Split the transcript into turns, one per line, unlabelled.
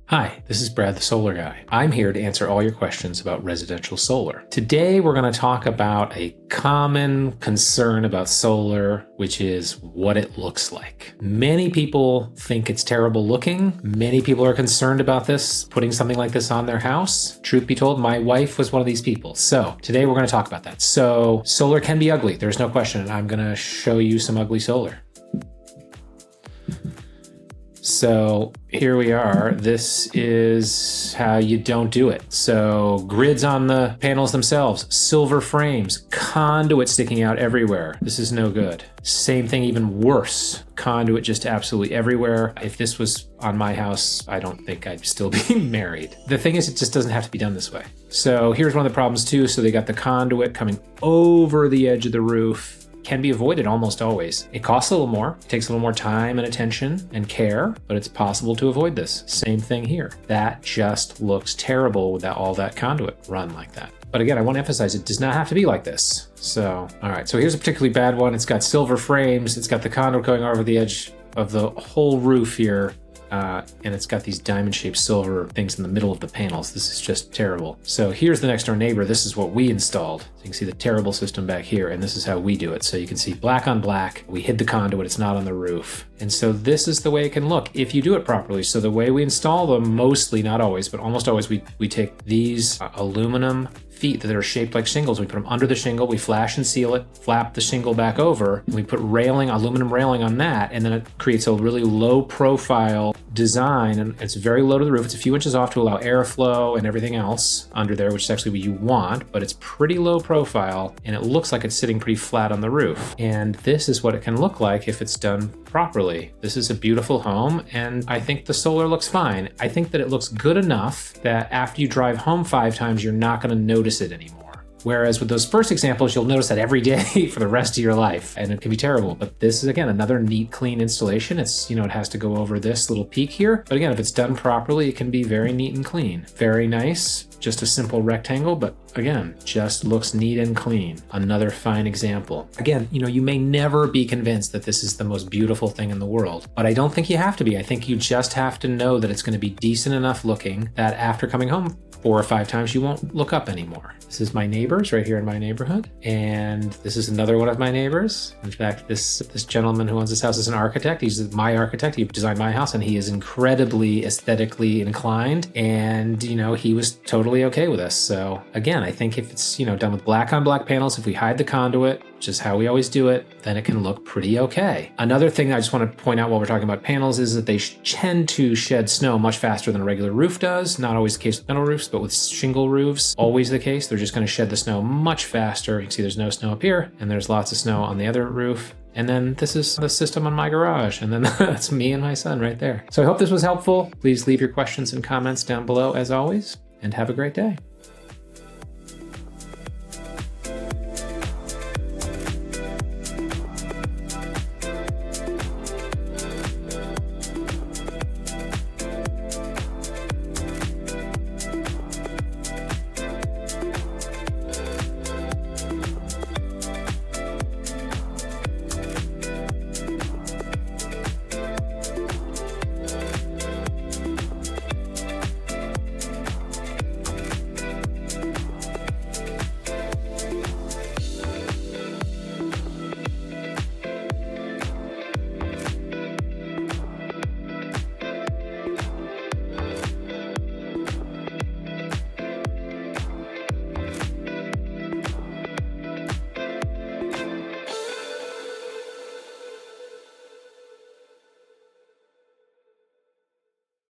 Hi, this is Brad the Solar Guy. I'm here to answer all your questions about residential solar. Today we're going to talk about a common concern about solar, which is what it looks like. Many people think it's terrible looking. Many people are concerned about this, putting something like this on their house. Truth be told, my wife was one of these people. So today we're going to talk about that. So solar can be ugly. There's no question. I'm going to show you some ugly solar. So here we are. This is how you don't do it. So grids on the panels themselves, silver frames, conduit sticking out everywhere. This is no good. Same thing, even worse. Conduit just absolutely everywhere. If this was on my house, I don't think I'd still be married. The thing is, it just doesn't have to be done this way. So here's one of the problems too. So they got the conduit coming over the edge of the roof. Can be avoided almost always. It costs a little more, takes a little more time and attention and care, but it's possible to avoid this. Same thing here. That just looks terrible with all that conduit run like that. But again, I want to emphasize it does not have to be like this. So, all right, so here's a particularly bad one. It's got silver frames. It's got the conduit going over the edge of the whole roof here. And it's got these diamond-shaped silver things in the middle of the panels. This is just terrible. So here's the next door neighbor. This is what we installed. So you can see the terrible system back here, and this is how we do it. So you can see black on black. We hid the conduit. It's not on the roof. And so this is the way it can look if you do it properly. So the way we install them, mostly, not always, but almost always, we take these aluminum feet that are shaped like shingles. We put them under the shingle, we flash and seal it, flap the shingle back over, and we put railing, aluminum railing on that, and then it creates a really low profile design, and it's very low to the roof. It's a few inches off to allow airflow and everything else under there, which is actually what you want, but it's pretty low profile, and it looks like it's sitting pretty flat on the roof. And this is what it can look like if it's done properly. This is a beautiful home, and I think the solar looks fine. I think that it looks good enough that after you drive home 5 times, you're not going to notice it anymore. Whereas with those first examples, you'll notice that every day for the rest of your life, and it can be terrible. But this is, again, another neat, clean installation. It's, it has to go over this little peak here. But again, if it's done properly, it can be very neat and clean. Very nice. Just a simple rectangle, but again, just looks neat and clean. Another fine example. Again, you may never be convinced that this is the most beautiful thing in the world, but I don't think you have to be. I think you just have to know that it's going to be decent enough looking that after coming home 4 or 5 times, you won't look up anymore. This is my neighbors right here in my neighborhood. And this is another one of my neighbors. In fact, this gentleman who owns this house is an architect. He's my architect. He designed my house, and he is incredibly aesthetically inclined. And, he was totally okay with us. So again, I think if it's, done with black on black panels, if we hide the conduit, which is how we always do it, then it can look pretty okay. Another thing I just want to point out while we're talking about panels is that they tend to shed snow much faster than a regular roof does. Not always the case with metal roofs, but with shingle roofs, always the case. They're just going to shed the snow much faster. You can see there's no snow up here, and there's lots of snow on the other roof. And then this is the system on my garage. And then that's me and my son right there. So I hope this was helpful. Please leave your questions and comments down below as always, and have a great day.